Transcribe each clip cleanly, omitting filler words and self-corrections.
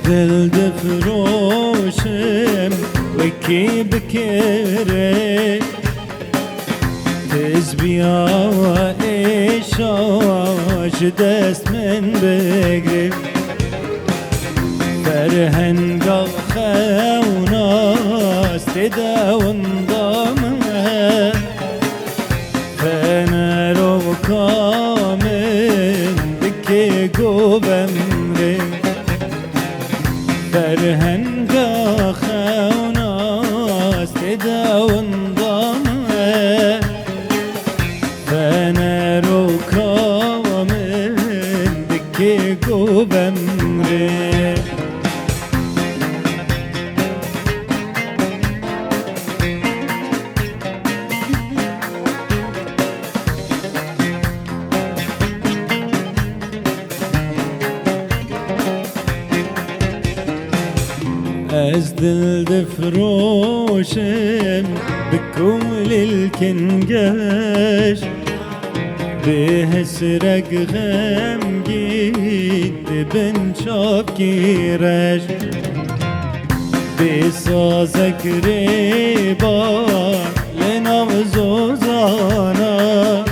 دل دفروشم وكي بكري تزبيا وإيشاش دست من بقري فرهنقا خوناس تداون ضامها فنرو كامل بكي قوبمري فرهنقا خوناس تداون ضامها فنرو كامل بكي قوبمري از دل دفروشم بكل الكنجاش بهسرق غمجين بن شاف كيراش بصازك ريبا لنغزوزانا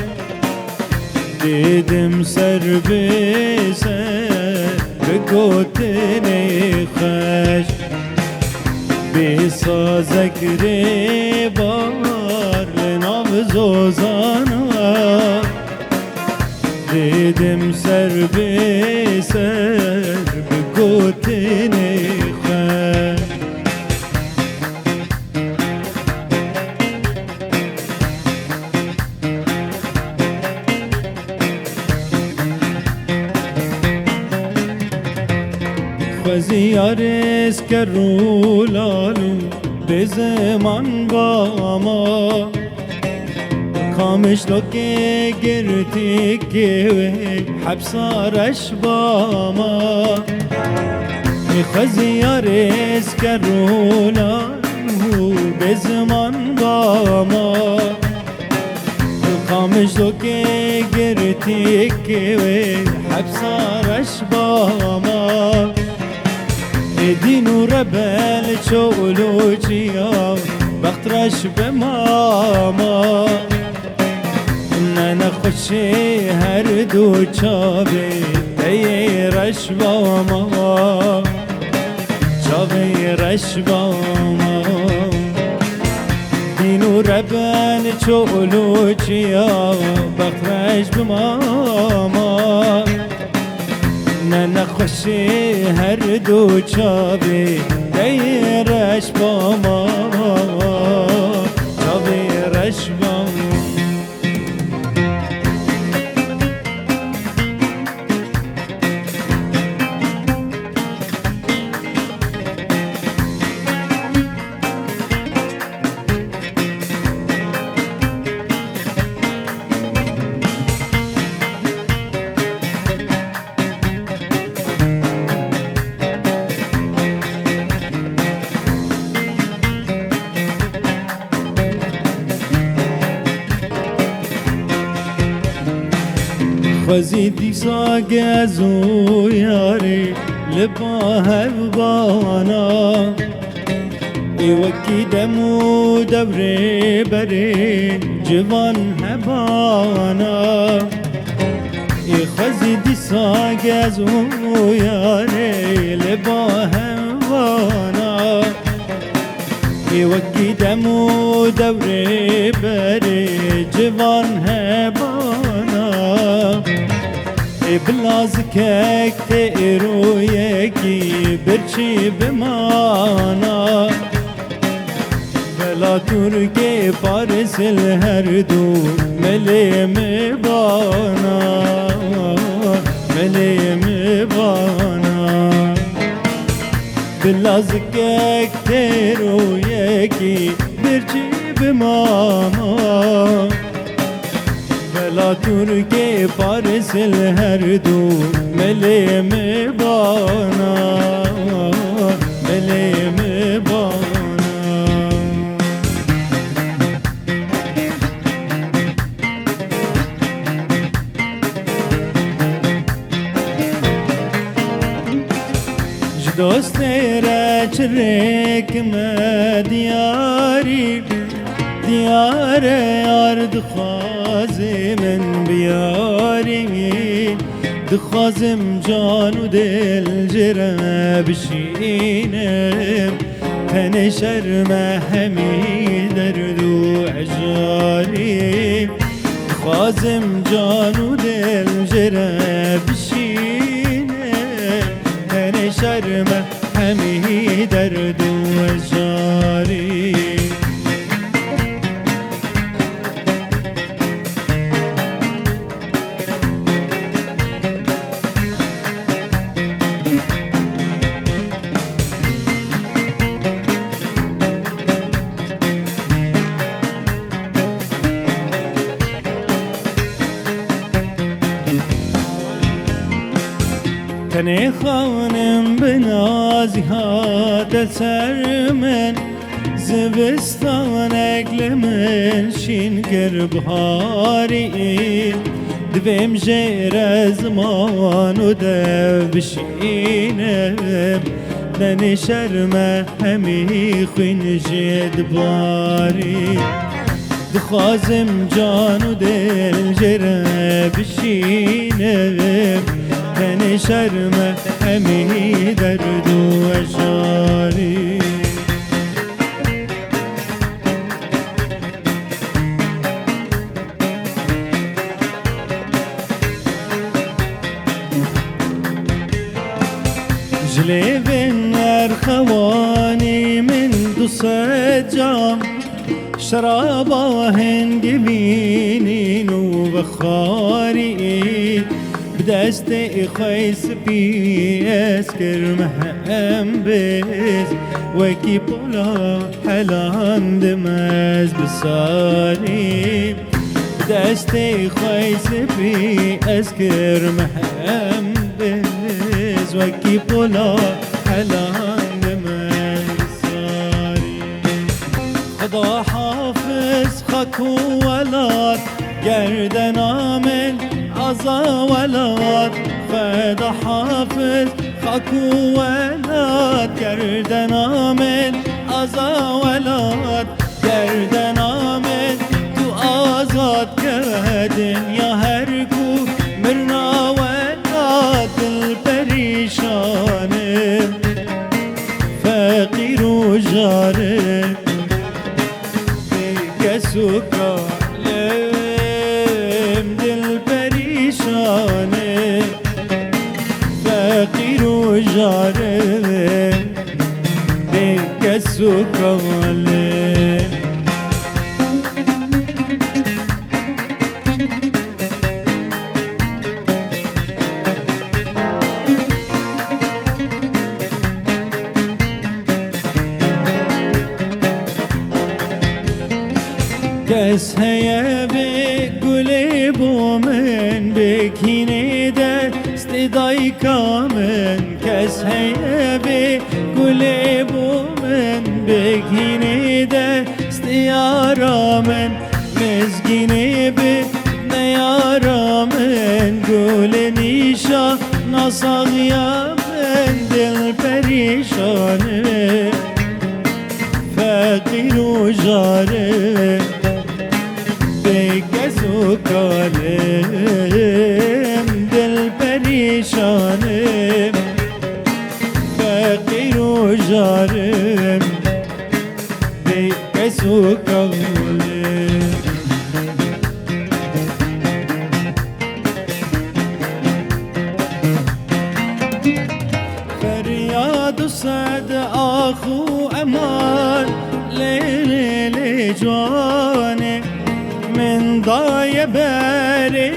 ديدم سر بسر بقوتني خاش بصازك ريبار لنغزوزانا ديدم سر بسر بقوتني خاش خوزیار اسکرو لالو به زمان با ما کامش لو که گرتی که حبسارش با ما خوزیار اسکرو لالو به زمان با ما کامش لو که گرتی که حبسارش با ما دين وربل شغلو جيا بخترش بماما انا خشي هردو چابي تيرش باما چابي رش باما دين وربل شغلو جيا بخترش بماما ننا خوشی هر دو چابی دیرش با ما چابیرش با ما خزيدي ساقزو ياري لباها ببانا يوكي دمو دبري بري جبان هبانا خزيدي ساقزو ياري لباها ببانا يوكي دمو دبري بري جبان هبانا بلازكك تئرو يكي برشي بمانا بلا تركي فارس الهردو ملي مبانا ملي مبانا بلازكك تئرو يكي برشي بمانا بلا تركي فارس الهردو ملي مبانا ملي مبانا دوست رچرک ما دیاری دیار یار دخوازی من بیاری دخوازم جان و دل جرم بشینم تن شرم همی درد و عجاری دخوازم جان و دل جرم بشینم تن شرم همی درد و عجاری تنی خانم بنازی هات سر من زبستان اگل من شین گر بهاری دویم جیر زمان و دو بشینم تنی شرم همی خوین جد باری دخوازم جان و دل جره بشینم تن شرم همی درد و عجاری جلیب نرخوانی من دو جام شرابا هنگ بینین و بخاری بدست خیس بی اسکر مهم بز وکی پولا حلان دمز بساری بدست خیس بی اسکر مهم بز وکی پولا حلان دمز بساری خدا حافظ خاکو ولاد گردن آمن عزا ولاد خدا حافظ خاکو ولاد گردن آمن عزا ولاد گردن آمن تو آزاد کردن یا هر کو مرنا ولاد دل پریشانه فقیر و جاره کسو کالم دل پریشانه فقیر و جاره کسو کالم کس هیا بگولی بو من بکینه دست دای کامن کس هیا بگولی بو من بکینه دست یارامن مزگینه به نیارامن گل نیشا نصاغیامن دل پریشانه فقیر و جاره بکسو کالم دل پریشانم فقیر و جارم بکسو کالم فریاد و صد آخو امان لیل جوانه من ضايع بارج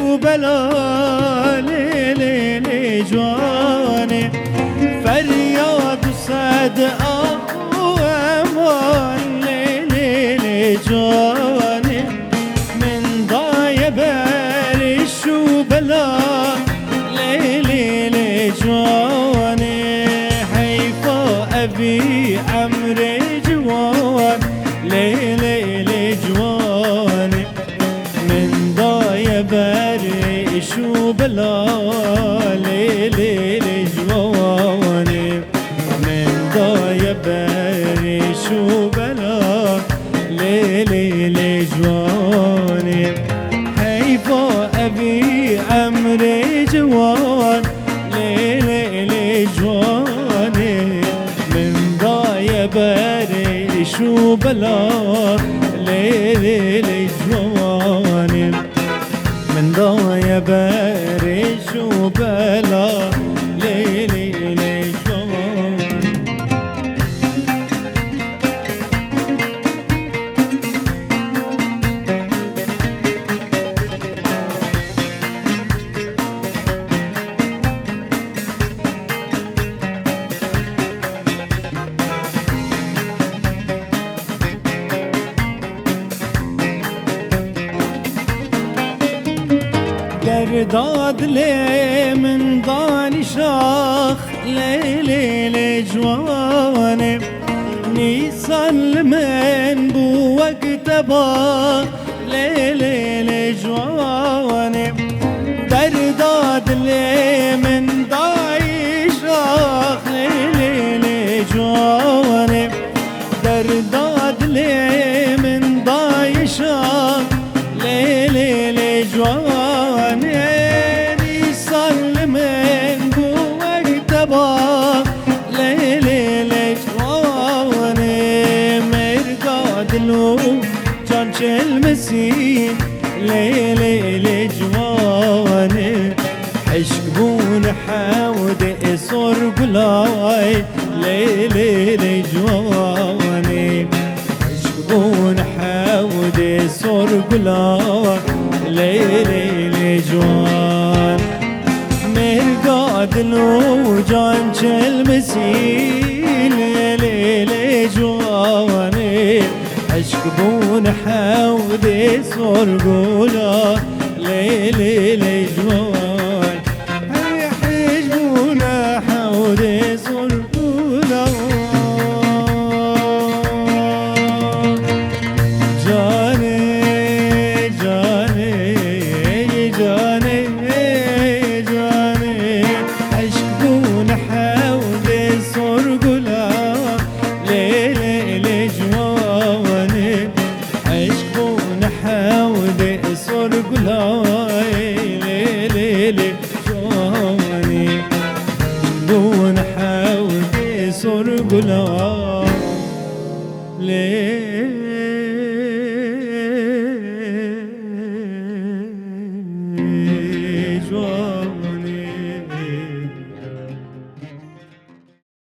وبلا ليل جواني فرياد صد امان ليل جواني من ضايع بارج وبلا ليل جواني حيفا ابي عمري جوان ليل جواني من ضايع بارش وبلا ليل جواني جوان ليلي جواني من ضايا باري شو بلا ليلي جواني من ضايا باري شو بلا ليلي جواني درداد لي من ضاني شاخ ليلي جواني نيسان من بو وقت باخ ليلي جواني درداد لي من ضاني شاخ ليلي جواني درداد لي من ضاني شاخ ليلي جواني سلمين بوك تبا ليلي جواني مرقاد لو جانش المسين ليلي جواني عشق بون حاود صور قلاي ليلي جواني عشق بون حاود صور قلاي ليلي جوان مرقاد لو جانش المسيل ليلي جواني عشق بون حاودي صور قولا ليلي جوان حجبون حاودي صور قولا ليلي جواني دون حاول صور قلا ليلي